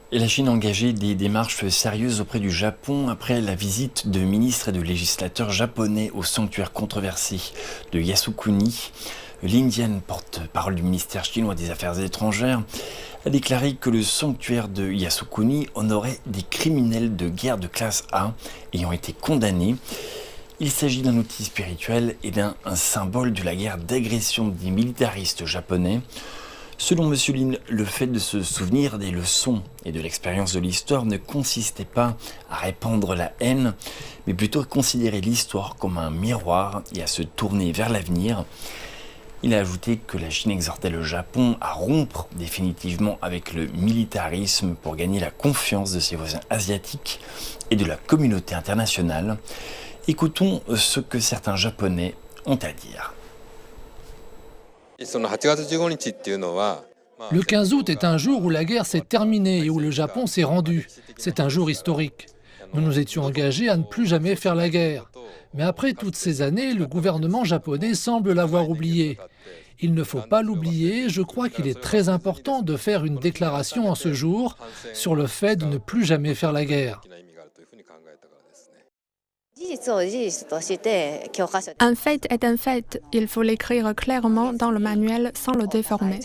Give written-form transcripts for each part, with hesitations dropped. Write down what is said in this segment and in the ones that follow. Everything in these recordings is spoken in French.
Et la Chine a engagé des démarches sérieuses auprès du Japon après la visite de ministres et de législateurs japonais au sanctuaire controversé de Yasukuni. L'indienne porte-parole du ministère chinois des Affaires étrangères a déclaré que le sanctuaire de Yasukuni honorait des criminels de guerre de classe A ayant été condamnés. Il s'agit d'un outil spirituel et d'un symbole de la guerre d'agression des militaristes japonais. Selon M. Lin, le fait de se souvenir des leçons et de l'expérience de l'histoire ne consistait pas à répandre la haine, mais plutôt à considérer l'histoire comme un miroir et à se tourner vers l'avenir. Il a ajouté que la Chine exhortait le Japon à rompre définitivement avec le militarisme pour gagner la confiance de ses voisins asiatiques et de la communauté internationale. Écoutons ce que certains Japonais ont à dire. Le 15 août est un jour où la guerre s'est terminée et où le Japon s'est rendu. C'est un jour historique. Nous nous étions engagés à ne plus jamais faire la guerre. Mais après toutes ces années, le gouvernement japonais semble l'avoir oublié. Il ne faut pas l'oublier, je crois qu'il est très important de faire une déclaration en ce jour sur le fait de ne plus jamais faire la guerre. Un fait est un fait. Il faut l'écrire clairement dans le manuel sans le déformer.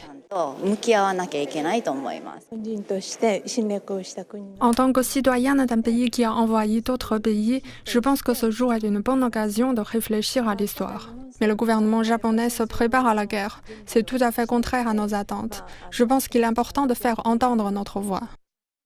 En tant que citoyenne d'un pays qui a envahi d'autres pays, je pense que ce jour est une bonne occasion de réfléchir à l'histoire. Mais le gouvernement japonais se prépare à la guerre. C'est tout à fait contraire à nos attentes. Je pense qu'il est important de faire entendre notre voix.